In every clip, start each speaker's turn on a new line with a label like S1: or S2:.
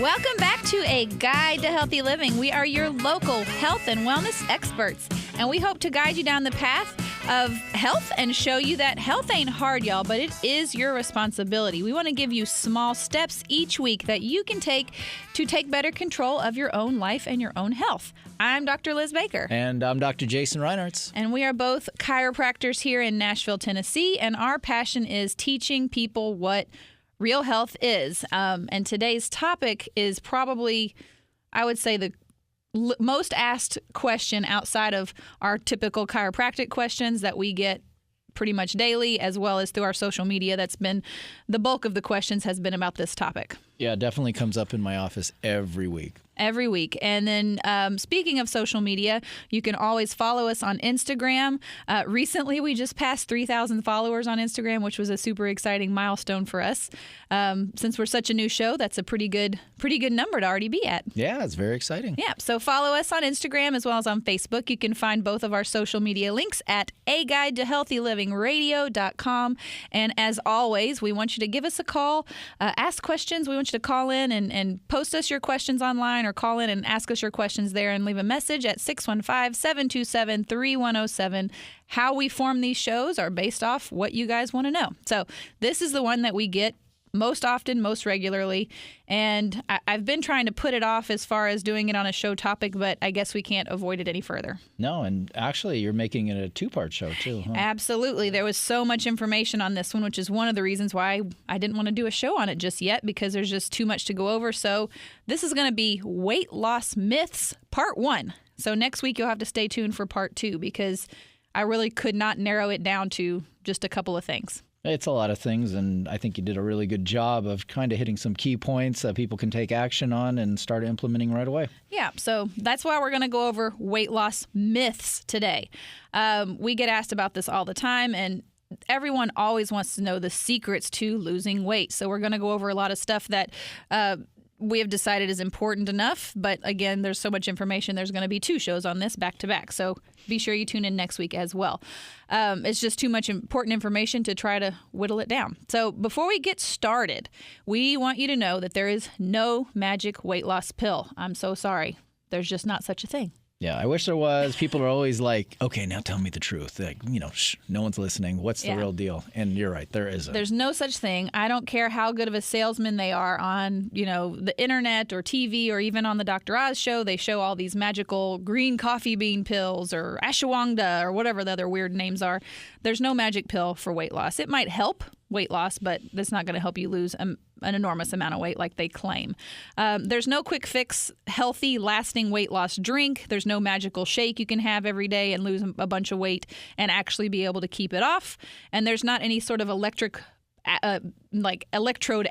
S1: Welcome back to A Guide to Healthy Living. We are your local health and wellness experts, and we hope to guide you down the path of health and show you that health ain't hard, y'all, but it is your responsibility. We want to give you small steps each week that you can take to take better control of your own life and your own health. I'm Dr. Liz Baker.
S2: And I'm Dr. Jason Reinhardt.
S1: And we are both chiropractors here in Nashville, Tennessee, and our passion is teaching people what real health is. And today's topic is probably, I would say, the most asked question outside of our typical chiropractic questions that we get pretty much daily, as well as through our social media. That's been the bulk of the questions has been about this topic.
S2: Yeah, it definitely comes up in my office every week.
S1: Every week. And then speaking of social media, you can always follow us on Instagram. Recently, we just passed 3,000 followers on Instagram, which was a super exciting milestone for us. Since we're such a new show, that's a pretty good number to already be at.
S2: Yeah, it's very exciting.
S1: Yeah, so follow us on Instagram as well as on Facebook. You can find both of our social media links at aguidetohealthylivingradio.com. And as always, we want you to give us a call, ask questions. We want you to call in and post us your questions online, or call in and ask us your questions there and leave a message at 615-727-3107. How we form these shows are based off what you guys want to know. So this is the one that we get most often, most regularly, and I've been trying to put it off as far as doing it on a show topic, but I guess we can't avoid it any further.
S2: No, and actually you're making it a two-part show too, huh?
S1: Absolutely. There was so much information on this one, which is one of the reasons why I didn't want to do a show on it just yet, because there's just too much to go over. So this is going to be Weight Loss Myths Part 1. So next week you'll have to stay tuned for Part 2, because I really could not narrow it down to just a couple of things.
S2: It's a lot of things, and I think you did a really good job of kind of hitting some key points that people can take action on and start implementing right away.
S1: Yeah, so that's why we're going to go over weight loss myths today. We get asked about this all the time, and everyone always wants to know the secrets to losing weight. So we're going to go over a lot of stuff that we have decided is important enough. But again, there's so much information. There's going to be 2 shows on this back to back. So be sure you tune in next week as well. It's just too much important information to try to whittle it down. So before we get started, we want you to know that there is no magic weight loss pill. I'm so sorry. There's just not such a thing.
S2: Yeah, I wish there was. People are always like, okay, now tell me the truth. Like, no one's listening. What's the real deal? And you're right, there isn't.
S1: There's no such thing. I don't care how good of a salesman they are on, the internet or TV or even on the Dr. Oz show. They show all these magical green coffee bean pills or ashwagandha or whatever the other weird names are. There's no magic pill for weight loss. It might help weight loss, but that's not going to help you lose an enormous amount of weight like they claim. There's no quick fix, healthy, lasting weight loss drink. There's no magical shake you can have every day and lose a bunch of weight and actually be able to keep it off. And there's not any sort of electrode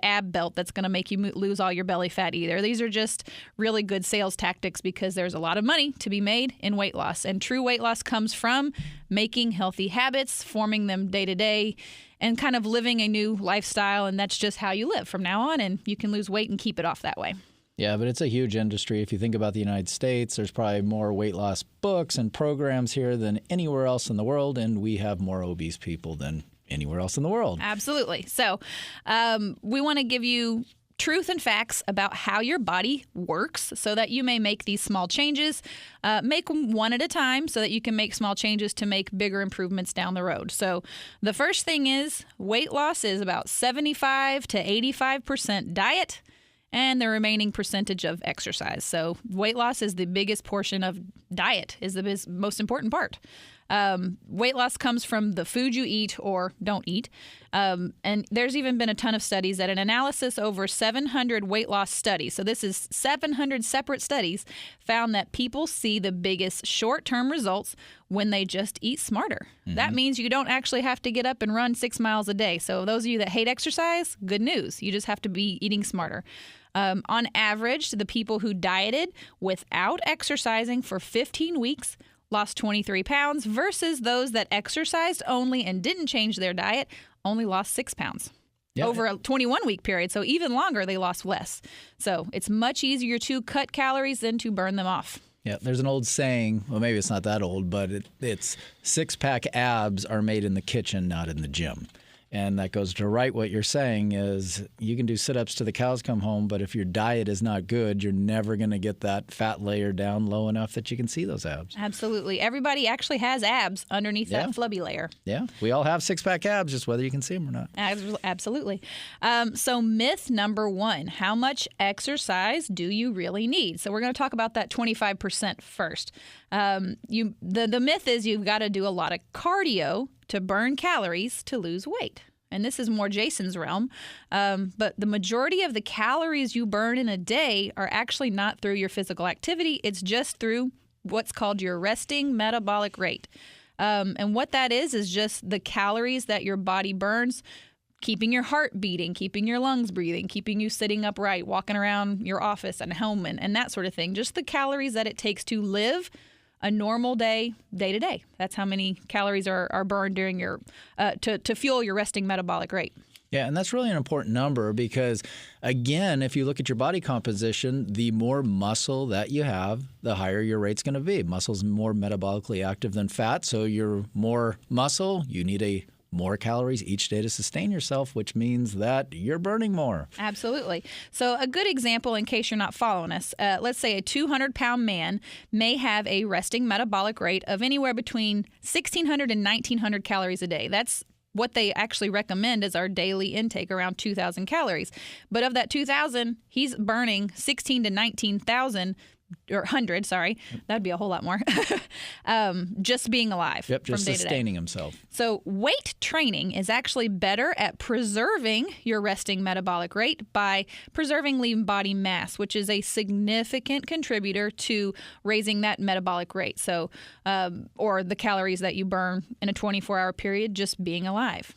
S1: ab belt that's going to make you lose all your belly fat either. These are just really good sales tactics, because there's a lot of money to be made in weight loss. And true weight loss comes from making healthy habits, forming them day to day, and kind of living a new lifestyle. And that's just how you live from now on. And you can lose weight and keep it off that way.
S2: Yeah, but it's a huge industry. If you think about the United States, there's probably more weight loss books and programs here than anywhere else in the world. And we have more obese people than anywhere else in the world.
S1: Absolutely. So we want to give you truth and facts about how your body works so that you may make these small changes. Make them one at a time so that you can make small changes to make bigger improvements down the road. So the first thing is weight loss is about 75 to 85% diet and the remaining percentage of exercise. So weight loss is the biggest portion of diet, is the most important part. Weight loss comes from the food you eat or don't eat. And there's even been a ton of studies that an analysis over 700 weight loss studies, so this is 700 separate studies, found that people see the biggest short-term results when they just eat smarter. Mm-hmm. That means you don't actually have to get up and run 6 miles a day. So those of you that hate exercise, good news. You just have to be eating smarter. On average, the people who dieted without exercising for 15 weeks lost 23 pounds versus those that exercised only and didn't change their diet only lost 6 pounds. Yep. Over a 21-week period. So even longer, they lost less. So it's much easier to cut calories than to burn them off.
S2: Yeah, there's an old saying, well, maybe it's not that old, but it's 6-pack abs are made in the kitchen, not in the gym. And that goes to right what you're saying is you can do sit-ups till the cows come home, but if your diet is not good, you're never going to get that fat layer down low enough that you can see those abs.
S1: Absolutely. Everybody actually has abs underneath that flubby layer.
S2: Yeah. We all have six-pack abs, just whether you can see them or not.
S1: Absolutely. So myth number 1, how much exercise do you really need? So we're going to talk about that 25% first. The myth is you've got to do a lot of cardio to burn calories to lose weight. And this is more Jason's realm. But the majority of the calories you burn in a day are actually not through your physical activity. It's just through what's called your resting metabolic rate. And what that is just the calories that your body burns, keeping your heart beating, keeping your lungs breathing, keeping you sitting upright, walking around your office and home and that sort of thing. Just the calories that it takes to live a normal day to day. That's how many calories are burned during your to fuel your resting metabolic rate.
S2: Yeah, and that's really an important number because, again, if you look at your body composition, the more muscle that you have, the higher your rate's going to be. Muscle's more metabolically active than fat, so you're more muscle, you need more calories each day to sustain yourself, which means that you're burning more.
S1: Absolutely. So a good example, in case you're not following us, let's say a 200-pound man may have a resting metabolic rate of anywhere between 1,600 and 1,900 calories a day. That's what they actually recommend as our daily intake, around 2,000 calories. But of that 2,000, he's burning 16 to 19,000 or 100, sorry, that'd be a whole lot more, just being alive
S2: just
S1: from day
S2: sustaining
S1: to day.
S2: himself.
S1: So weight training is actually better at preserving your resting metabolic rate by preserving lean body mass, which is a significant contributor to raising that metabolic rate. So, or the calories that you burn in a 24-hour period just being alive.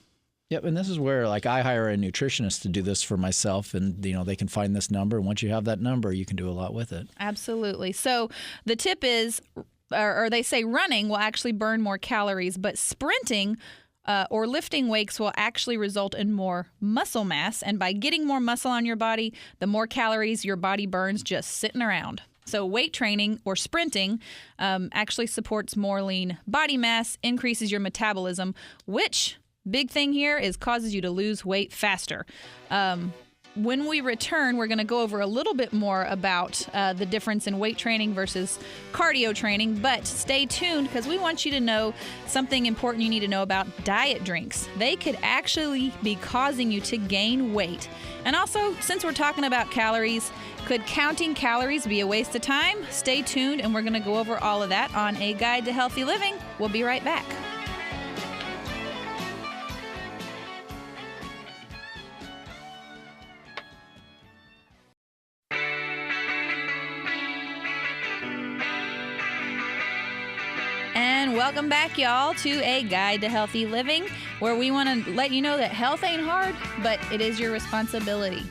S2: Yep, and this is where I hire a nutritionist to do this for myself, and they can find this number. And once you have that number, you can do a lot with it.
S1: Absolutely. So the tip is, or they say running will actually burn more calories, but sprinting or lifting weights will actually result in more muscle mass. And by getting more muscle on your body, the more calories your body burns just sitting around. So weight training or sprinting actually supports more lean body mass, increases your metabolism, which, big thing here, is causes you to lose weight faster. When we return, we're going to go over a little bit more about the difference in weight training versus cardio training, but stay tuned because we want you to know something important you need to know about diet drinks. They could actually be causing you to gain weight. And also, since we're talking about calories, could counting calories be a waste of time? Stay tuned, and we're going to go over all of that on A Guide to Healthy Living. We'll be right back. And welcome back, y'all, to A Guide to Healthy Living, where we want to let you know that health ain't hard, but it is your responsibility.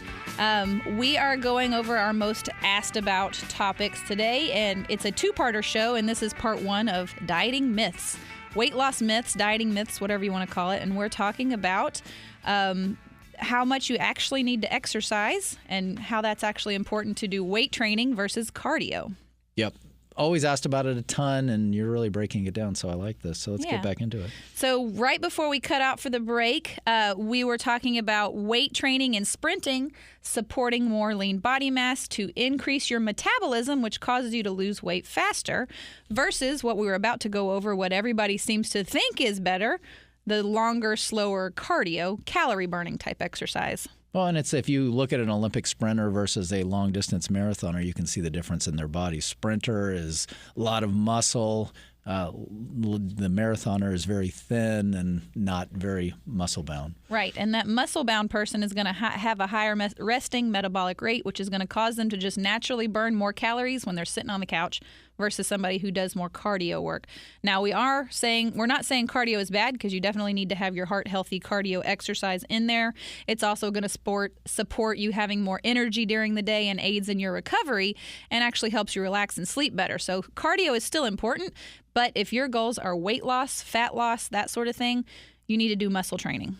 S1: We are going over our most asked about topics today, and it's a two-parter show, and this is part 1 of dieting myths, weight loss myths, dieting myths, whatever you want to call it. And we're talking about how much you actually need to exercise and how that's actually important to do weight training versus cardio.
S2: Yep. Always asked about it a ton, and you're really breaking it down, so I like this. So let's get back into it.
S1: So right before we cut out for the break, we were talking about weight training and sprinting, supporting more lean body mass to increase your metabolism, which causes you to lose weight faster, versus what we were about to go over, what everybody seems to think is better, the longer, slower cardio, calorie burning type exercise.
S2: Well, and it's if you look at an Olympic sprinter versus a long-distance marathoner, you can see the difference in their body. Sprinter is a lot of muscle. The marathoner is very thin and not very muscle-bound.
S1: Right, and that muscle-bound person is going to have a higher resting metabolic rate, which is going to cause them to just naturally burn more calories when they're sitting on the couch versus somebody who does more cardio work. Now, we're not saying cardio is bad, because you definitely need to have your heart-healthy cardio exercise in there. It's also going to support you having more energy during the day and aids in your recovery and actually helps you relax and sleep better. So cardio is still important, but if your goals are weight loss, fat loss, that sort of thing, you need to do muscle training.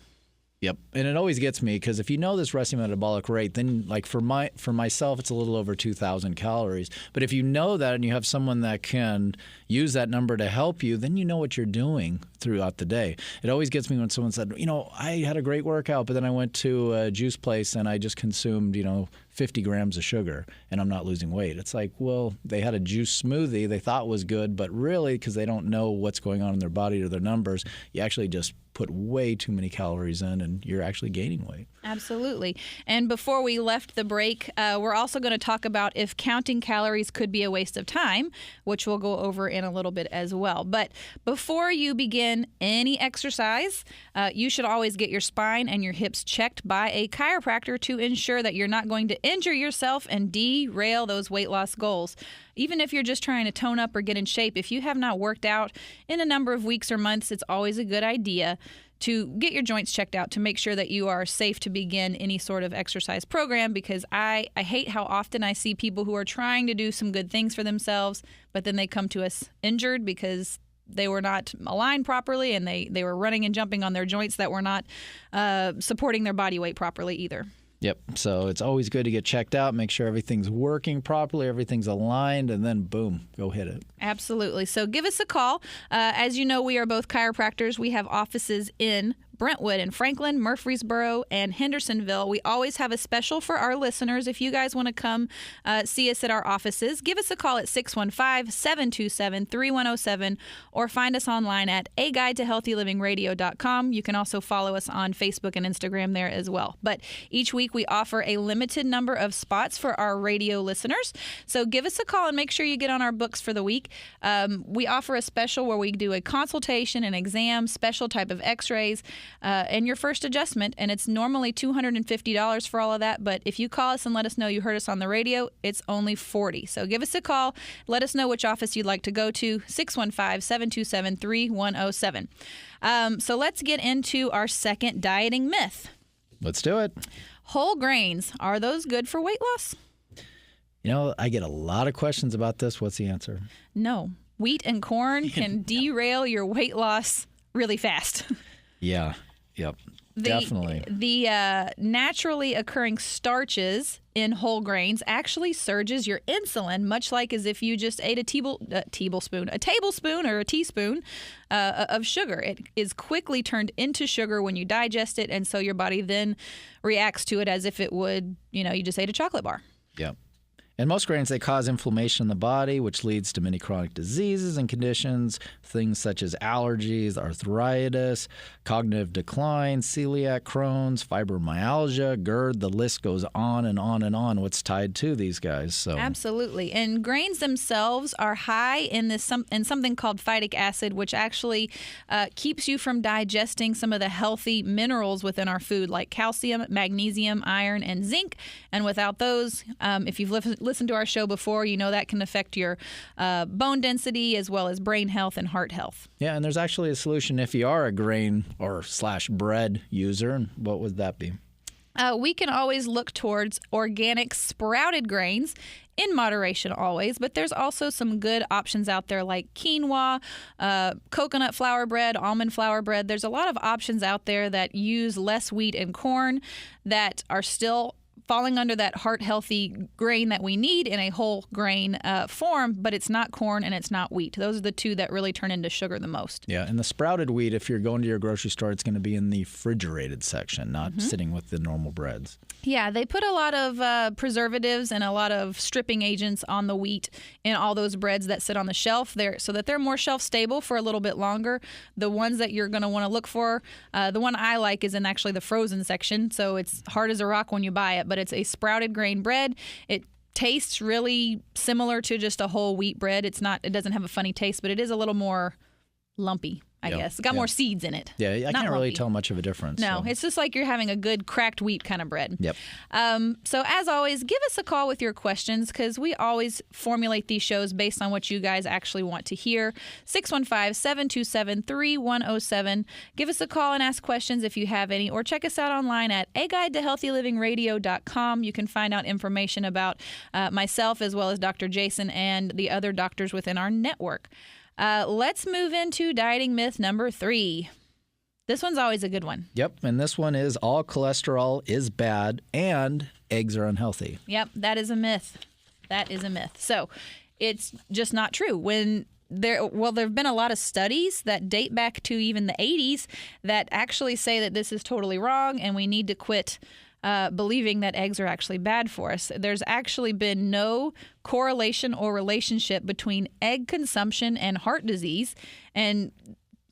S2: Yep, and it always gets me because if you know this resting metabolic rate, then like for myself, it's a little over 2,000 calories. But if you know that and you have someone that can use that number to help you, then you know what you're doing throughout the day. It always gets me when someone said, I had a great workout, but then I went to a juice place and I just consumed, 50 grams of sugar and I'm not losing weight. It's like, well, they had a juice smoothie they thought was good, but really because they don't know what's going on in their body or their numbers, you actually just put way too many calories in and you're actually gaining weight.
S1: Absolutely. And before we left the break, we're also going to talk about if counting calories could be a waste of time, which we'll go over in a little bit as well. But before you begin any exercise, you should always get your spine and your hips checked by a chiropractor to ensure that you're not going to injure yourself and derail those weight loss goals. Even if you're just trying to tone up or get in shape, if you have not worked out in a number of weeks or months, it's always a good idea to get your joints checked out to make sure that you are safe to begin any sort of exercise program, because I hate how often I see people who are trying to do some good things for themselves, but then they come to us injured because they were not aligned properly and they were running and jumping on their joints that were not supporting their body weight properly either.
S2: Yep. So it's always good to get checked out, make sure everything's working properly, everything's aligned, and then boom, go hit it.
S1: Absolutely. So give us a call. As you know, we are both chiropractors. We have offices in Brentwood and Franklin, Murfreesboro, and Hendersonville. We always have a special for our listeners. If you guys want to come see us at our offices, give us a call at 615-727-3107 or find us online at aguidetohealthylivingradio.com. You can also follow us on Facebook and Instagram there as well. But each week we offer a limited number of spots for our radio listeners. So give us a call and make sure you get on our books for the week. We offer a special where we do a consultation, an exam, special type of x-rays, and your first adjustment, and it's normally $250 for all of that, but if you call us and let us know you heard us on the radio, it's only $40. So give us a call, let us know which office you'd like to go to, 615-727-3107. So let's get into our second dieting myth.
S2: Let's do it.
S1: Whole grains, are those good for weight loss?
S2: I get a lot of questions about this. What's the answer?
S1: No. Wheat and corn can derail your weight loss really fast.
S2: Yeah. Yep. Definitely.
S1: The naturally occurring starches in whole grains actually surges your insulin, much like as if you just ate a tablespoon or a teaspoon of sugar. It is quickly turned into sugar when you digest it, and so your body then reacts to it as if it would, you just ate a chocolate bar.
S2: Yep. And most grains, they cause inflammation in the body, which leads to many chronic diseases and conditions, things such as allergies, arthritis, cognitive decline, celiac, Crohn's, fibromyalgia, GERD. The list goes on and on and on what's tied to these guys. So
S1: absolutely. And grains themselves are high in something called phytic acid, which actually keeps you from digesting some of the healthy minerals within our food, like calcium, magnesium, iron, and zinc. And without those, if you've listened to our show before, that can affect your bone density as well as brain health and heart health.
S2: Yeah, and there's actually a solution if you are a grain or /bread user. And what would that be?
S1: We can always look towards organic sprouted grains in moderation always, but there's also some good options out there like quinoa, coconut flour bread, almond flour bread. There's a lot of options out there that use less wheat and corn that are still falling under that heart-healthy grain that we need in a whole grain form, but it's not corn and it's not wheat. Those are the two that really turn into sugar the most.
S2: Yeah, and the sprouted wheat, if you're going to your grocery store, it's going to be in the refrigerated section, not sitting with the normal breads.
S1: Yeah, they put a lot of preservatives and a lot of stripping agents on the wheat in all those breads that sit on the shelf there, so that they're more shelf-stable for a little bit longer. The ones that you're going to want to look for, the one I like is in actually the frozen section, so it's hard as a rock when you buy it, but it's a sprouted grain bread. It tastes really similar to just a whole wheat bread. It doesn't have a funny taste, but it is a little more lumpy, I guess. It's got more seeds in it.
S2: Yeah, I can't really tell much of a difference.
S1: No, it's just like you're having a good cracked wheat kind of bread.
S2: Yep.
S1: So as always, give us a call with your questions, because we always formulate these shows based on what you guys actually want to hear. 615-727-3107. Give us a call and ask questions if you have any, or check us out online at aguidetohealthylivingradio.com. You can find out information about myself as well as Dr. Jason and the other doctors within our network. Let's move into dieting myth number 3. This one's always a good one.
S2: Yep, and this one is all cholesterol is bad and eggs are unhealthy.
S1: Yep, that is a myth. That is a myth. So it's just not true. There have been a lot of studies that date back to even the 80s that actually say that this is totally wrong and we need to quit believing that eggs are actually bad for us. There's actually been no correlation or relationship between egg consumption and heart disease, and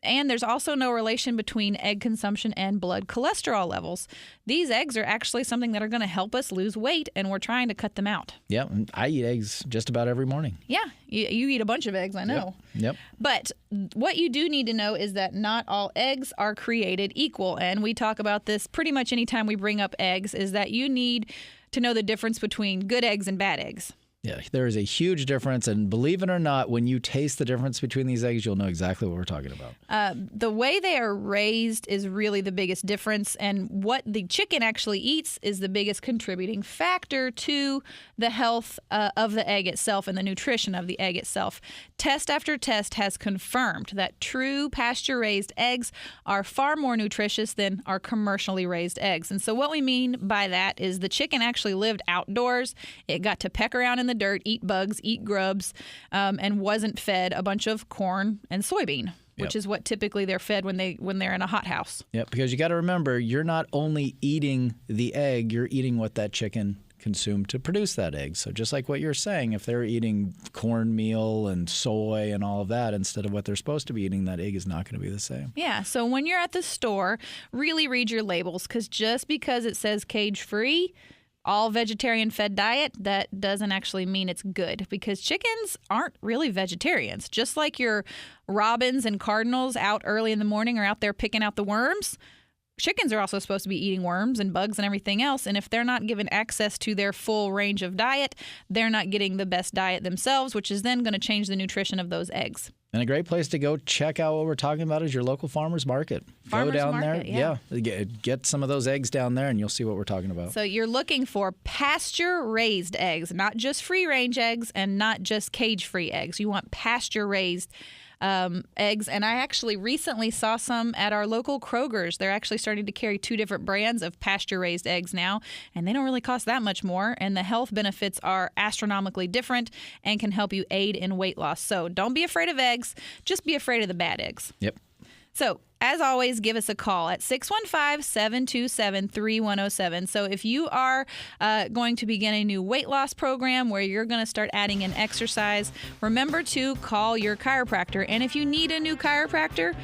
S1: there's also no relation between egg consumption and blood cholesterol levels. These eggs are actually something that are going to help us lose weight, and we're trying to cut them out.
S2: Yeah, I eat eggs just about every morning.
S1: Yeah, you eat a bunch of eggs, I know.
S2: Yep.
S1: But what you do need to know is that not all eggs are created equal, and we talk about this pretty much anytime we bring up eggs, is that you need to know the difference between good eggs and bad eggs.
S2: Yeah, there is a huge difference, and believe it or not, when you taste the difference between these eggs, you'll know exactly what we're talking about.
S1: The way they are raised is really the biggest difference, and what the chicken actually eats is the biggest contributing factor to the health of the egg itself and the nutrition of the egg itself. Test after test has confirmed that true pasture-raised eggs are far more nutritious than our commercially raised eggs. And so what we mean by that is the chicken actually lived outdoors. It got to peck around in the dirt, eat bugs, eat grubs, and wasn't fed a bunch of corn and soybean, which is what typically they're fed when they're in a hothouse.
S2: Yep, because you got to remember, you're not only eating the egg, you're eating what that chicken consumed to produce that egg. So just like what you're saying, if they're eating cornmeal and soy and all of that instead of what they're supposed to be eating, that egg is not going to be the same.
S1: Yeah, so when you're at the store, really read your labels, because just because it says cage-free, all vegetarian fed diet, that doesn't actually mean it's good, because chickens aren't really vegetarians. Just like your robins and cardinals out early in the morning are out there picking out the worms, chickens are also supposed to be eating worms and bugs and everything else. And if they're not given access to their full range of diet, they're not getting the best diet themselves, which is then going to change the nutrition of those eggs.
S2: And a great place to go check out what we're talking about is your local farmer's market.
S1: Farmer's
S2: go down
S1: market,
S2: there. Get some of those eggs down there, and you'll see what we're talking about.
S1: So you're looking for pasture-raised eggs, not just free-range eggs and not just cage-free eggs. You want pasture-raised eggs. And I actually recently saw some at our local Kroger's. They're actually starting to carry 2 different brands of pasture-raised eggs now, and they don't really cost that much more. And the health benefits are astronomically different and can help you aid in weight loss. So don't be afraid of eggs. Just be afraid of the bad eggs.
S2: Yep.
S1: So, as always, give us a call at 615-727-3107. So if you are going to begin a new weight loss program where you're going to start adding in exercise, remember to call your chiropractor. And if you need a new chiropractor,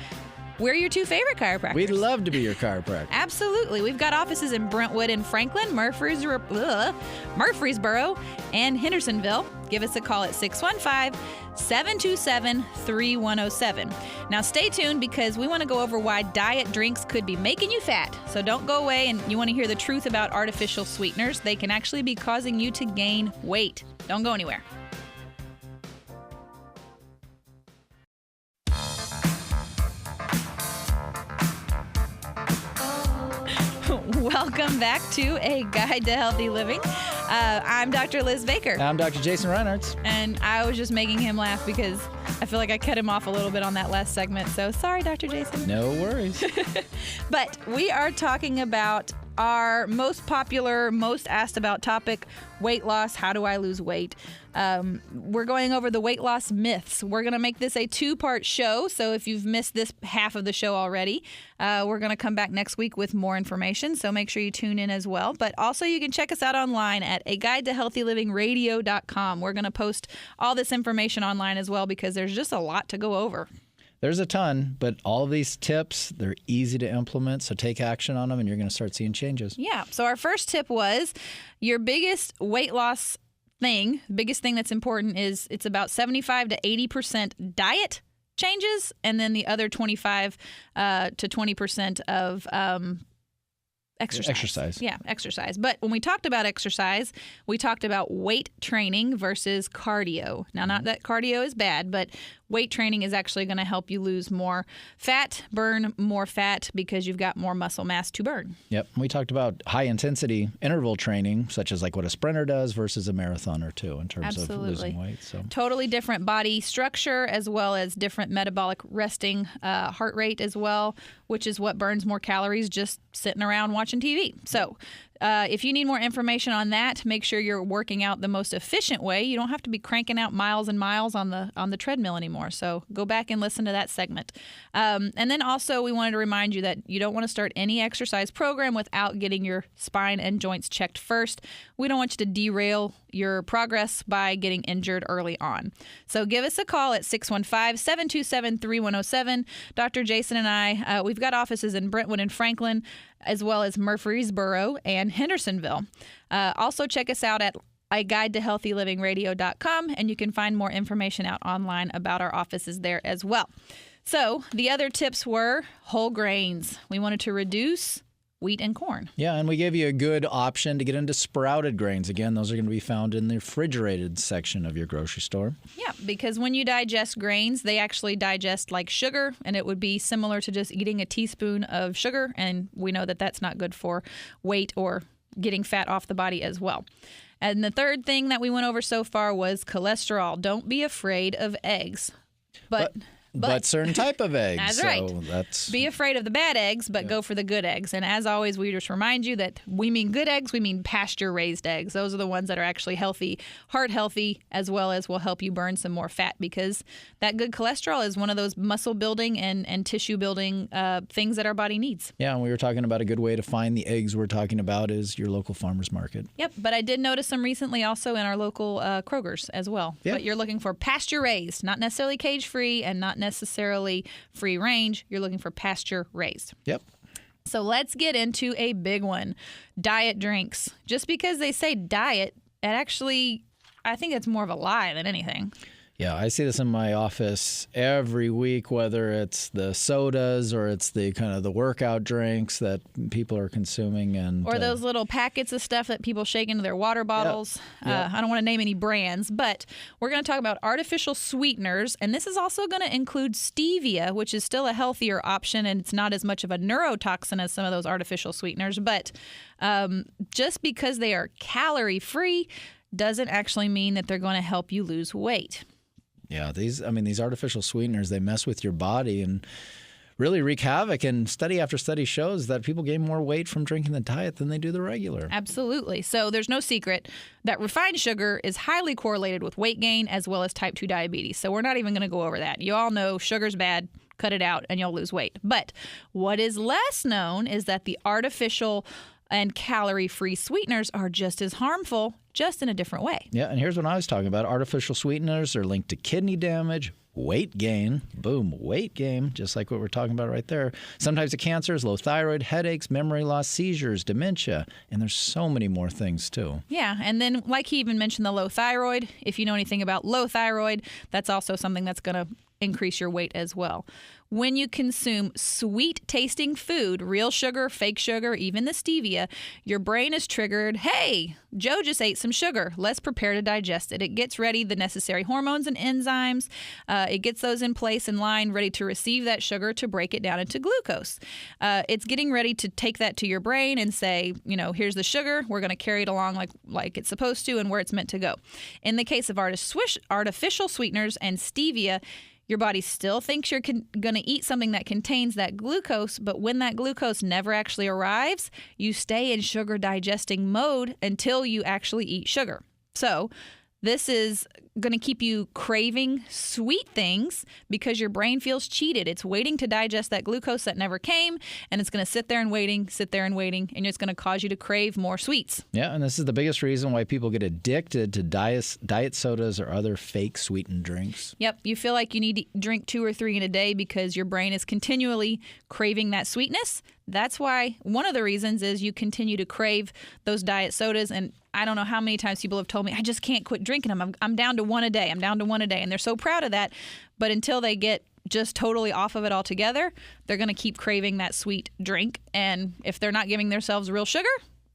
S1: we're your 2 favorite chiropractors.
S2: We'd love to be your chiropractor.
S1: Absolutely. We've got offices in Brentwood and Franklin, Murfreesboro, and Hendersonville. Give us a call at 615-727-3107. Now stay tuned, because we want to go over why diet drinks could be making you fat. So don't go away, and you want to hear the truth about artificial sweeteners. They can actually be causing you to gain weight. Don't go anywhere. Welcome back to A Guide to Healthy Living. I'm Dr. Liz Baker.
S2: I'm Dr. Jason Reinhardt.
S1: And I was just making him laugh because I feel like I cut him off a little bit on that last segment. So sorry, Dr. Jason.
S2: No worries.
S1: But we are talking about our most popular, most asked about topic, weight loss. How do I lose weight? We're going over the weight loss myths. We're going to make this a 2-part show. So if you've missed this half of the show already, we're going to come back next week with more information. So make sure you tune in as well. But also you can check us out online at aguidetohealthylivingradio.com. We're going to post all this information online as well, because there's just a lot to go over.
S2: There's a ton, but all of these tips, they're easy to implement, so take action on them and you're going to start seeing changes.
S1: Yeah. So our first tip was your biggest weight loss thing, biggest thing that's important is it's about 75 to 80% diet changes, and then the other 25 to 20% of exercise. Yeah, exercise. But when we talked about exercise, we talked about weight training versus cardio. Now, not that cardio is bad, but weight training is actually going to help you lose more fat, burn more fat because you've got more muscle mass to burn.
S2: Yep. We talked about high intensity interval training, such as like what a sprinter does versus a marathoner too, in terms of losing weight. So
S1: totally different body structure as well as different metabolic resting heart rate as well, which is what burns more calories just sitting around watching TV. So if you need more information on that, make sure you're working out the most efficient way. You don't have to be cranking out miles and miles on the treadmill anymore. So go back and listen to that segment. And then also we wanted to remind you that you don't want to start any exercise program without getting your spine and joints checked first. We don't want you to derail your progress by getting injured early on. So give us a call at 615-727-3107. Dr. Jason and I, we've got offices in Brentwood and Franklin, as well as Murfreesboro and Hendersonville. Also check us out at aguidetohealthylivingradio.com, and you can find more information out online about our offices there as well. So the other tips were whole grains. We wanted to reduce wheat and corn.
S2: Yeah, and we gave you a good option to get into sprouted grains. Again, those are going to be found in the refrigerated section of your grocery store.
S1: Yeah, because when you digest grains, they actually digest like sugar, and it would be similar to just eating a teaspoon of sugar, and we know that that's not good for weight or getting fat off the body as well. And the third thing that we went over so far was cholesterol. Don't be afraid of eggs. But
S2: certain type of eggs.
S1: That's right.
S2: So
S1: be afraid of the bad eggs, but go for the good eggs. And as always, we just remind you that we mean good eggs, we mean pasture-raised eggs. Those are the ones that are actually healthy, heart healthy, as well as will help you burn some more fat, because that good cholesterol is one of those muscle building and tissue building things that our body needs.
S2: Yeah, and we were talking about a good way to find the eggs we're talking about is your local farmer's market.
S1: Yep, but I did notice some recently also in our local Kroger's as well.
S2: Yep.
S1: But you're looking for pasture-raised, not necessarily cage-free and not necessarily free range. You're looking for pasture raised.
S2: Yep.
S1: So let's get into a big one. Diet drinks. Just because they say diet, it actually, I think it's more of a lie than anything.
S2: Yeah, I see this in my office every week, whether it's the sodas or it's the kind of the workout drinks that people are consuming, and
S1: or those little packets of stuff that people shake into their water bottles.
S2: Yep.
S1: I don't want to name any brands, but we're going to talk about artificial sweeteners, and this is also going to include stevia, which is still a healthier option, and it's not as much of a neurotoxin as some of those artificial sweeteners. But just because they are calorie-free doesn't actually mean that they're going to help you lose weight.
S2: Yeah, these artificial sweeteners, they mess with your body and really wreak havoc. And study after study shows that people gain more weight from drinking the diet than they do the regular.
S1: Absolutely. So there's no secret that refined sugar is highly correlated with weight gain as well as type 2 diabetes. So we're not even going to go over that. You all know sugar's bad. Cut it out and you'll lose weight. But what is less known is that the artificial and calorie-free sweeteners are just as harmful, just in a different way.
S2: Yeah, and here's what I was talking about. Artificial sweeteners are linked to kidney damage, weight gain, boom, weight gain, just like what we're talking about right there. Some types of cancers, low thyroid, headaches, memory loss, seizures, dementia, and there's so many more things too.
S1: Yeah, and then like he even mentioned the low thyroid. If you know anything about low thyroid, that's also something that's going to increase your weight as well. When you consume sweet-tasting food, real sugar, fake sugar, even the stevia, your brain is triggered, hey, Joe just ate some sugar. Let's prepare to digest it. It gets ready the necessary hormones and enzymes. It gets those in place in line, ready to receive that sugar to break it down into glucose. It's getting ready to take that to your brain and say, you know, here's the sugar. We're going to carry it along like it's supposed to and where it's meant to go. In the case of artificial sweeteners and stevia, your body still thinks you're going to eat something that contains that glucose, but when that glucose never actually arrives, you stay in sugar digesting mode until you actually eat sugar. So this is going to keep you craving sweet things because your brain feels cheated. It's waiting to digest that glucose that never came, and it's going to sit there and waiting, and it's going to cause you to crave more sweets.
S2: Yeah, and this is the biggest reason why people get addicted to diet sodas or other fake sweetened drinks.
S1: Yep, you feel like you need to drink 2 or 3 in a day because your brain is continually craving that sweetness. That's why one of the reasons is you continue to crave those diet sodas. And I don't know how many times people have told me, I just can't quit drinking them. I'm down to 1 a day. I'm down to 1 a day. And they're so proud of that. But until they get just totally off of it altogether, they're going to keep craving that sweet drink. And if they're not giving themselves real sugar,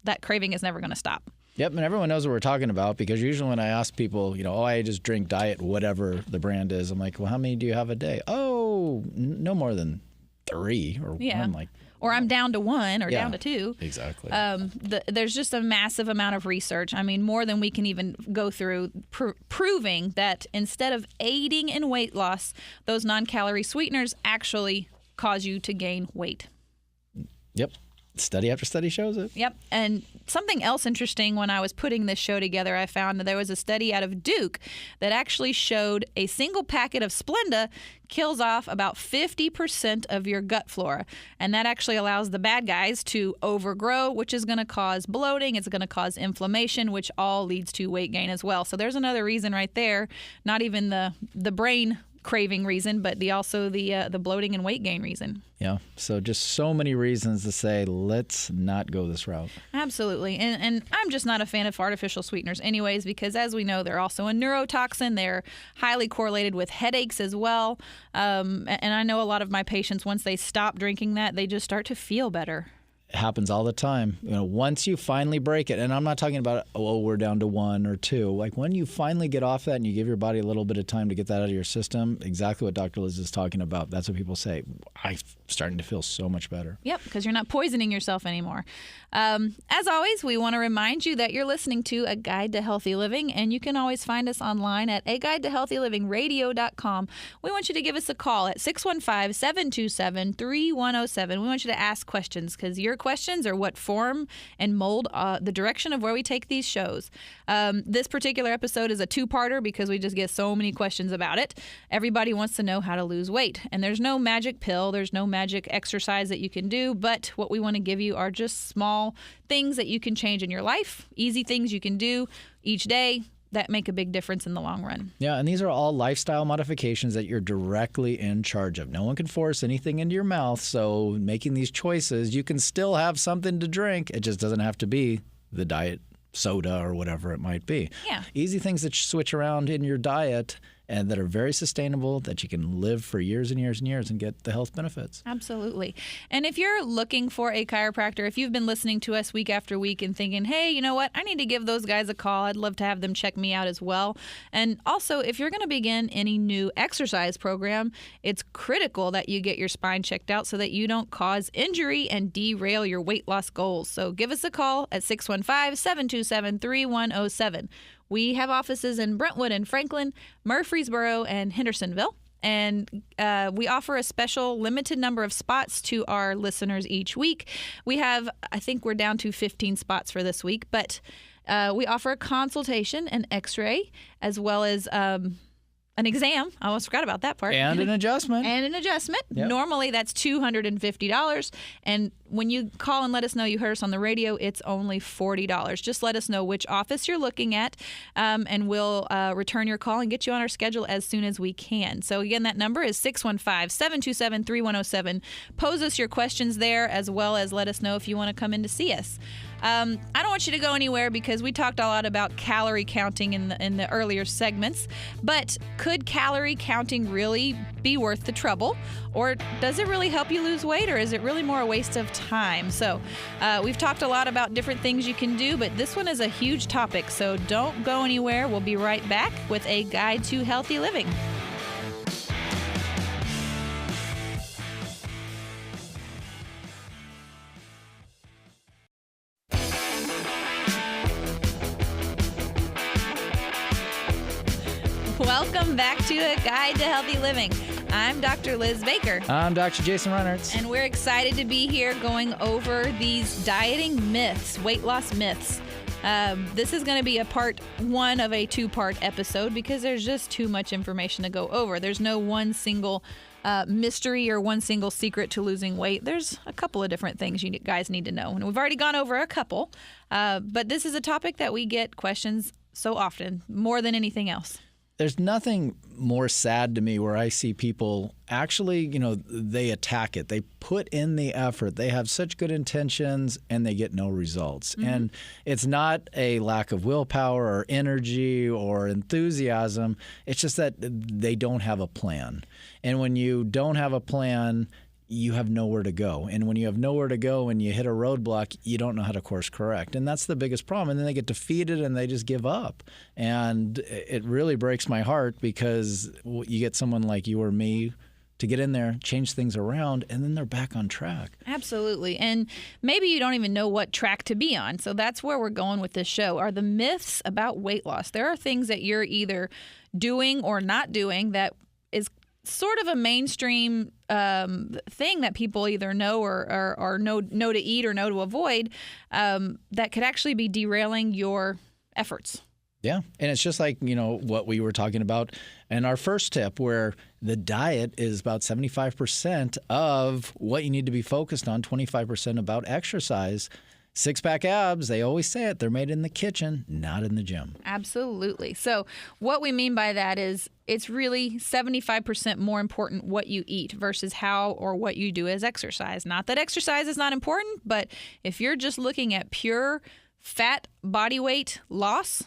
S1: that craving is never going to stop.
S2: Yep, and everyone knows what we're talking about because usually when I ask people, I just drink diet, whatever the brand is, I'm like, well, how many do you have a day? Oh, no more than 3 or one. Like,
S1: or I'm down to 1 or down to 2.
S2: Exactly.
S1: There's just a massive amount of research. I mean, more than we can even go through, proving that instead of aiding in weight loss, those non-calorie sweeteners actually cause you to gain weight.
S2: Yep. Study after study shows it.
S1: Yep. And something else interesting when I was putting this show together, I found that there was a study out of Duke that actually showed a single packet of Splenda kills off about 50% of your gut flora. And that actually allows the bad guys to overgrow, which is going to cause bloating. It's going to cause inflammation, which all leads to weight gain as well. So there's another reason right there, not even the brain craving reason, but also the bloating and weight gain reason.
S2: Yeah. So just so many reasons to say, let's not go this route.
S1: Absolutely. And I'm just not a fan of artificial sweeteners anyways, because as we know, they're also a neurotoxin. They're highly correlated with headaches as well. And I know a lot of my patients, once they stop drinking that, they just start to feel better.
S2: It happens all the time. Once you finally break it, and I'm not talking about, we're down to 1 or 2. Like when you finally get off that and you give your body a little bit of time to get that out of your system, exactly what Dr. Liz is talking about. That's what people say. I'm starting to feel so much better.
S1: Yep, because you're not poisoning yourself anymore. As always, we want to remind you that you're listening to A Guide to Healthy Living, and you can always find us online at aguidetohealthylivingradio.com. We want you to give us a call at 615-727-3107. We want you to ask questions because your questions are what form and mold the direction of where we take these shows. This particular episode is a 2-parter because we just get so many questions about it. Everybody wants to know how to lose weight, and there's no magic pill, there's no magic exercise that you can do, but what we want to give you are just small things that you can change in your life, easy things you can do each day that make a big difference in the long run.
S2: Yeah, and these are all lifestyle modifications that you're directly in charge of. No one can force anything into your mouth, so making these choices, you can still have something to drink. It just doesn't have to be the diet soda or whatever it might be.
S1: Yeah.
S2: Easy things that switch around in your diet and that are very sustainable, that you can live for years and years and years and get the health benefits.
S1: Absolutely. And if you're looking for a chiropractor, if you've been listening to us week after week and thinking, hey, you know what, I need to give those guys a call. I'd love to have them check me out as well. And also, if you're going to begin any new exercise program, it's critical that you get your spine checked out so that you don't cause injury and derail your weight loss goals. So give us a call at 615-727-3107. We have offices in Brentwood and Franklin, Murfreesboro, and Hendersonville. And we offer a special limited number of spots to our listeners each week. We have, I think we're down to 15 spots for this week, but we offer a consultation, an x-ray, as well as an exam. I almost forgot about that part.
S2: And an adjustment.
S1: Yep. Normally, that's $250. And when you call and let us know you heard us on the radio, it's only $40. Just let us know which office you're looking at, and we'll return your call and get you on our schedule as soon as we can. So, again, that number is 615-727-3107. Pose us your questions there, as well as let us know if you want to come in to see us. I don't want you to go anywhere because we talked a lot about calorie counting in the earlier segments, but could calorie counting really be worth the trouble? Or does it really help you lose weight, or is it really more a waste of time? So we've talked a lot about different things you can do, but this one is a huge topic, so don't go anywhere. We'll be right back with A Guide to Healthy Living. Welcome back to A Guide to Healthy Living. I'm Dr. Liz Baker.
S2: I'm Dr. Jason Reinhardt.
S1: And we're excited to be here going over these dieting myths, weight loss myths. This is going to be a part 1 of a 2-part episode because there's just too much information to go over. There's no one single mystery or one single secret to losing weight. There's a couple of different things you guys need to know. And we've already gone over a couple, but this is a topic that we get questions so often, more than anything else.
S2: There's nothing more sad to me where I see people actually, they attack it. They put in the effort. They have such good intentions and they get no results. Mm-hmm. And it's not a lack of willpower or energy or enthusiasm. It's just that they don't have a plan. And when you don't have a plan, you have nowhere to go. And when you have nowhere to go and you hit a roadblock, you don't know how to course correct. And that's the biggest problem. And then they get defeated and they just give up. And it really breaks my heart because you get someone like you or me to get in there, change things around, and then they're back on track.
S1: Absolutely. And maybe you don't even know what track to be on. So that's where we're going with this show, are the myths about weight loss. There are things that you're either doing or not doing that is sort of a mainstream thing that people either know or know to eat or know to avoid that could actually be derailing your efforts.
S2: Yeah. And it's just like, what we were talking about in our first tip, where the diet is about 75% of what you need to be focused on, 25% about exercise. Six-pack abs, they always say it, they're made in the kitchen, not in the gym.
S1: Absolutely. So what we mean by that is it's really 75% more important what you eat versus how or what you do as exercise. Not that exercise is not important, but if you're just looking at pure fat body weight loss,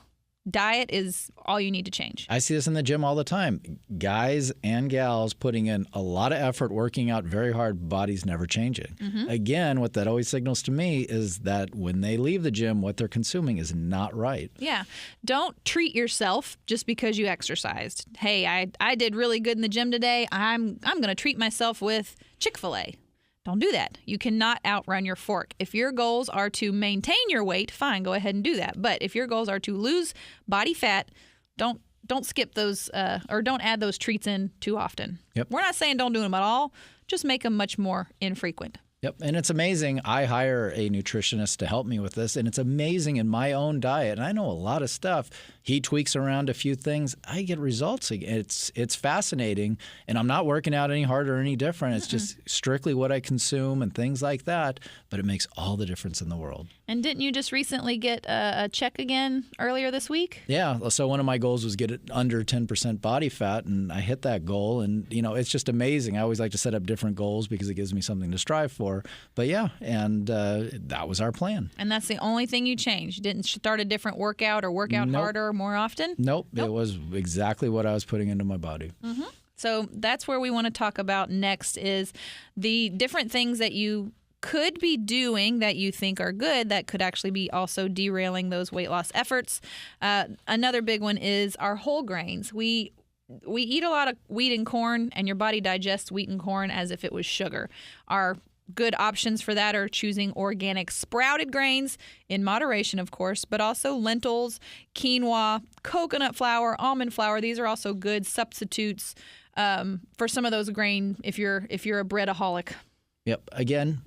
S1: diet is all you need to change.
S2: I see this in the gym all the time. Guys and gals putting in a lot of effort, working out very hard, bodies never changing. Mm-hmm. Again, what that always signals to me is that when they leave the gym, what they're consuming is not right.
S1: Yeah. Don't treat yourself just because you exercised. Hey, I did really good in the gym today. I'm going to treat myself with Chick-fil-A. Don't do that. You cannot outrun your fork. If your goals are to maintain your weight, fine, go ahead and do that. But if your goals are to lose body fat, don't skip those or don't add those treats in too often.
S2: Yep.
S1: We're not saying don't do them at all. Just make them much more infrequent.
S2: Yep. And it's amazing. I hire a nutritionist to help me with this, and it's amazing in my own diet. And I know a lot of stuff. He tweaks around a few things. I get results. It's fascinating. And I'm not working out any harder or any different. It's just strictly what I consume and things like that. But it makes all the difference in the world.
S1: And didn't you just recently get a check again earlier this week?
S2: Yeah. So one of my goals was get it under 10% body fat, and I hit that goal. And, it's just amazing. I always like to set up different goals because it gives me something to strive for. But yeah, and that was our plan.
S1: And that's the only thing you changed? You didn't start a different workout or work out harder or more often?
S2: Nope. It was exactly what I was putting into my body.
S1: Mm-hmm. So that's where we want to talk about next is the different things that you could be doing that you think are good that could actually be also derailing those weight loss efforts. Another big one is our whole grains. We eat a lot of wheat and corn, and your body digests wheat and corn as if it was sugar. Our good options for that are choosing organic sprouted grains in moderation, of course, but also lentils, quinoa, coconut flour, almond flour. These are also good substitutes for some of those grain if you're a breadaholic.
S2: Yep. Again,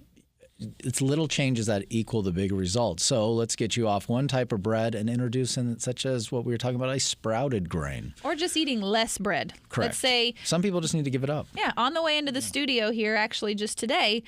S2: it's little changes that equal the big results. So let's get you off one type of bread and introduce in such as what we were talking about, a sprouted grain.
S1: Or just eating less bread.
S2: Correct.
S1: Let's say
S2: some people just need to give it up.
S1: Yeah. On the way into the studio here, actually just today,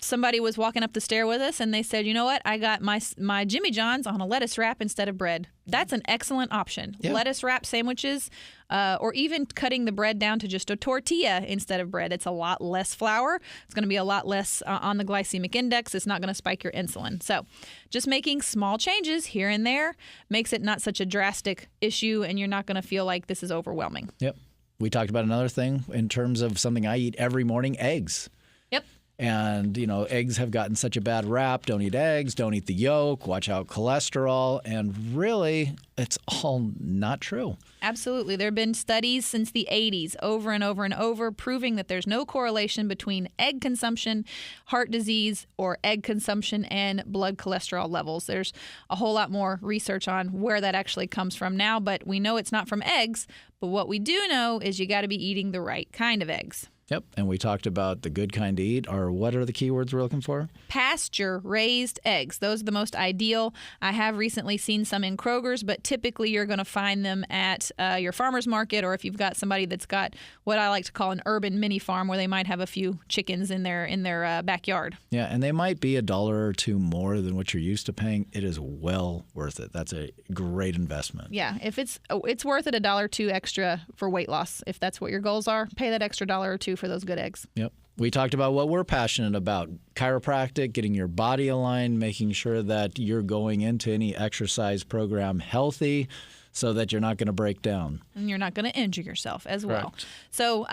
S1: somebody was walking up the stair with us and they said, you know what? I got my Jimmy John's on a lettuce wrap instead of bread. That's an excellent option. Yeah. Lettuce wrap sandwiches, or even cutting the bread down to just a tortilla instead of bread. It's a lot less flour. It's going to be a lot less on the glycemic index. It's not going to spike your insulin. So just making small changes here and there makes it not such a drastic issue, and you're not going to feel like this is overwhelming.
S2: Yep. We talked about another thing in terms of something I eat every morning, eggs.
S1: Yep.
S2: And, eggs have gotten such a bad rap. Don't eat eggs. Don't eat the yolk. Watch out cholesterol. And really, it's all not true.
S1: Absolutely. There have been studies since the 80s over and over and over proving that there's no correlation between egg consumption, heart disease, or egg consumption and blood cholesterol levels. There's a whole lot more research on where that actually comes from now, but we know it's not from eggs. But what we do know is you got to be eating the right kind of eggs.
S2: Yep. And we talked about the good kind to eat, or what are the keywords we're looking for?
S1: Pasture-raised eggs. Those are the most ideal. I have recently seen some in Kroger's, but typically you're going to find them at your farmer's market, or if you've got somebody that's got what I like to call an urban mini farm where they might have a few chickens in their backyard.
S2: Yeah, and they might be $1 or $2 more than what you're used to paying. It is well worth it. That's a great investment.
S1: Yeah, if it's worth it, $1 or $2 extra for weight loss. If that's what your goals are, pay that extra $1 or $2 for those good eggs.
S2: Yep. We talked about what we're passionate about, chiropractic, getting your body aligned, making sure that you're going into any exercise program healthy. so that you're not going to break down.
S1: And you're not going to injure yourself as well.
S2: Correct.
S1: So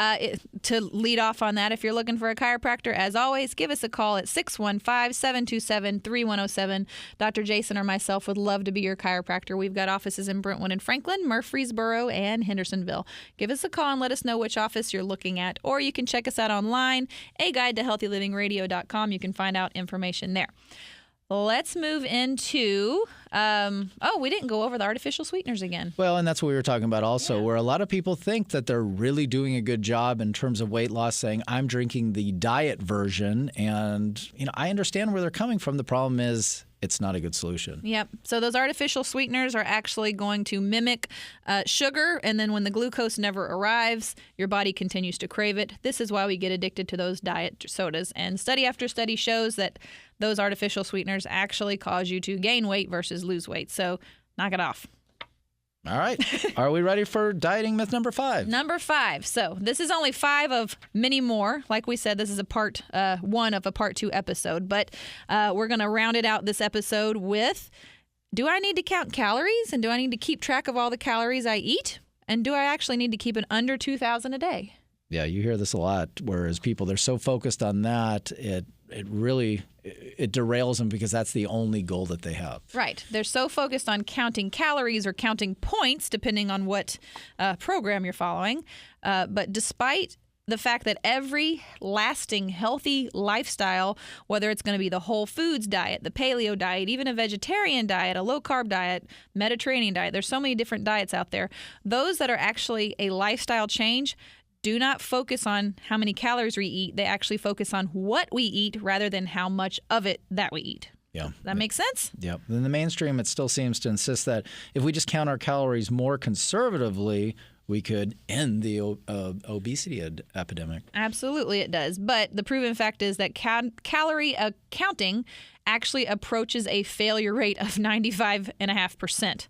S1: to lead off on that, if you're looking for a chiropractor, as always, give us a call at 615-727-3107. Dr. Jason or myself would love to be your chiropractor. We've got offices in Brentwood and Franklin, Murfreesboro, and Hendersonville. Give us a call and let us know which office you're looking at, or you can check us out online, aguidetohealthylivingradio.com. You can find out information there. Let's move into, we didn't go over the artificial sweeteners again.
S2: Well, and that's what we were talking about also, where a lot of people think that they're really doing a good job in terms of weight loss, saying, I'm drinking the diet version. And, I understand where they're coming from. The problem is it's not a good solution.
S1: Yep. So those artificial sweeteners are actually going to mimic sugar, and then when the glucose never arrives, your body continues to crave it. This is why we get addicted to those diet sodas. And study after study shows that those artificial sweeteners actually cause you to gain weight versus lose weight. So knock it off.
S2: All right. Are we ready for dieting myth number 5?
S1: Number 5. So this is only 5 of many more. Like we said, this is a part 1 of a part 2 episode. But we're going to round it out this episode with, do I need to count calories? And do I need to keep track of all the calories I eat? And do I actually need to keep it under 2,000 a day?
S2: Yeah, you hear this a lot, whereas people, they're so focused on that, it really derails them because that's the only goal that they have.
S1: Right. They're so focused on counting calories or counting points, depending on what program you're following. But despite the fact that every lasting, healthy lifestyle, whether it's going to be the whole foods diet, the paleo diet, even a vegetarian diet, a low-carb diet, Mediterranean diet, there's so many different diets out there. Those that are actually a lifestyle change do not focus on how many calories we eat. They actually focus on what we eat rather than how much of it that we eat.
S2: Yeah.
S1: That makes sense?
S2: Yeah. In the mainstream, it still seems to insist that if we just count our calories more conservatively, we could end the obesity epidemic. Absolutely
S1: it does. But the proven fact is that calorie counting actually approaches a failure rate of 95.5%.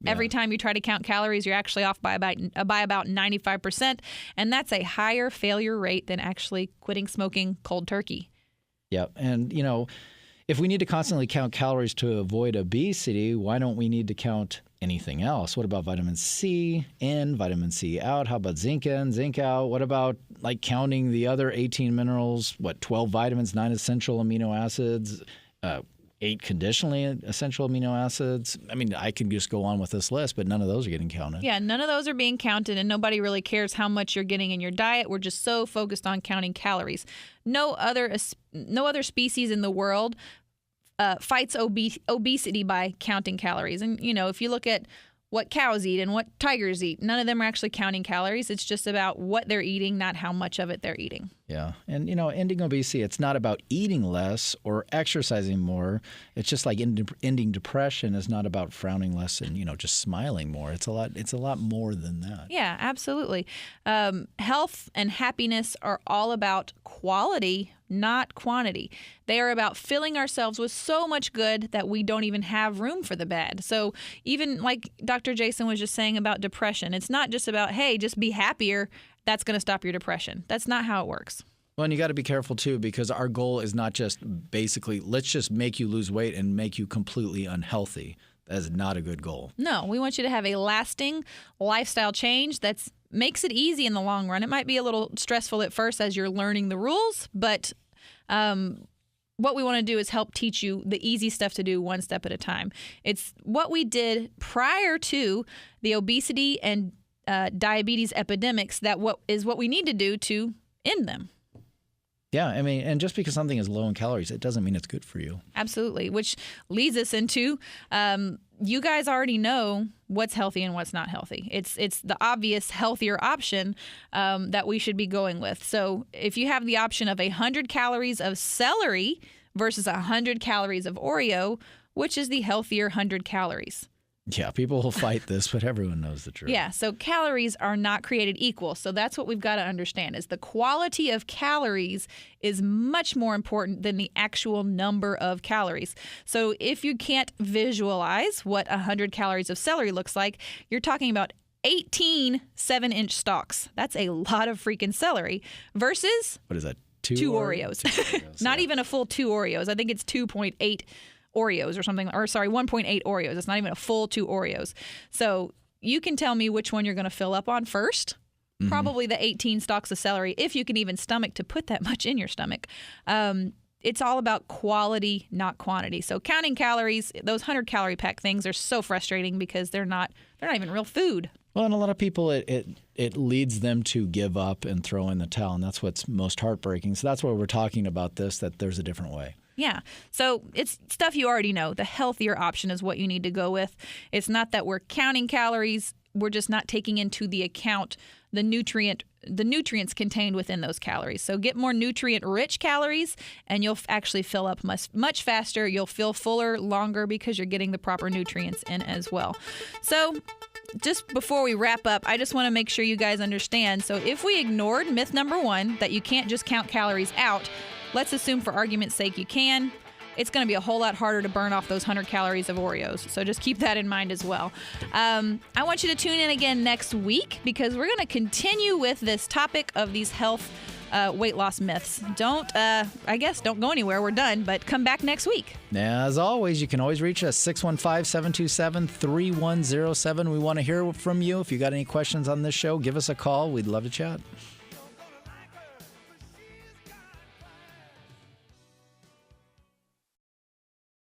S1: Yeah. Every time you try to count calories, you're actually off by about 95%. And that's a higher failure rate than actually quitting smoking cold turkey.
S2: Yeah. And, if we need to constantly count calories to avoid obesity, why don't we need to count anything else? What about vitamin C in, vitamin C out? How about zinc in, zinc out? What about counting the other 18 minerals, 12 vitamins, 9 essential amino acids, 8 conditionally essential amino acids? I mean, I can just go on with this list, but none of those are getting counted.
S1: Yeah, none of those are being counted, and nobody really cares how much you're getting in your diet. We're just so focused on counting calories. No other species in the world fights obesity by counting calories. And, if you look at what cows eat and what tigers eat, none of them are actually counting calories. It's just about what they're eating, not how much of it they're eating.
S2: Yeah. And, ending obesity, it's not about eating less or exercising more. It's just like ending depression is not about frowning less and, just smiling more. It's a lot more than that.
S1: Yeah, absolutely. Health and happiness are all about quality, not quantity. They are about filling ourselves with so much good that we don't even have room for the bad. So even like Dr. Jason was just saying about depression, it's not just about, hey, just be happier. That's going to stop your depression. That's not how it works.
S2: Well, and you got to be careful, too, because our goal is not just basically, let's just make you lose weight and make you completely unhealthy. That is not a good goal.
S1: No, we want you to have a lasting lifestyle change that makes it easy in the long run. It might be a little stressful at first as you're learning the rules, but what we want to do is help teach you the easy stuff to do one step at a time. It's what we did prior to the obesity and diabetes epidemics that what we need to do to end them.
S2: Yeah, I mean, and just because something is low in calories, it doesn't mean it's good for you.
S1: Absolutely, which leads us into you guys already know what's healthy and what's not healthy. It's the obvious healthier option that we should be going with. So if you have the option of 100 calories of celery versus 100 calories of Oreo, which is the healthier 100 calories?
S2: Yeah, people will fight this, but everyone knows the truth.
S1: Yeah, so calories are not created equal. So that's what we've got to understand is the quality of calories is much more important than the actual number of calories. So if you can't visualize what 100 calories of celery looks like, you're talking about 18 7-inch stalks. That's a lot of freaking celery versus...
S2: What is that?
S1: Two Oreos. Not even a full 2 Oreos. I think it's 2.8 Oreos or something, or sorry, 1.8 Oreos. It's not even a full 2 Oreos. So you can tell me which one you're going to fill up on first. Probably the 18 stalks of celery, if you can even stomach to put that much in your stomach. It's all about quality, not quantity. So counting calories, those 100-calorie pack things are so frustrating because they're not even real food.
S2: Well, and a lot of people, it leads them to give up and throw in the towel, and that's what's most heartbreaking. So that's why we're talking about this, that there's a different way.
S1: Yeah. So it's stuff you already know. The healthier option is what you need to go with. It's not that we're counting calories. We're just not taking into the account the nutrients contained within those calories. So get more nutrient-rich calories, and you'll actually fill up much faster. You'll feel fuller longer because you're getting the proper nutrients in as well. So just before we wrap up, I just want to make sure you guys understand. So if we ignored myth number 1, that you can't just count calories out, let's assume for argument's sake you can. It's going to be a whole lot harder to burn off those 100 calories of Oreos. So just keep that in mind as well. I want you to tune in again next week because we're going to continue with this topic of these health weight loss myths. Don't go anywhere. We're done, but come back next week.
S2: As always, you can always reach us, 615-727-3107. We want to hear from you. If you got any questions on this show, give us a call. We'd love to chat.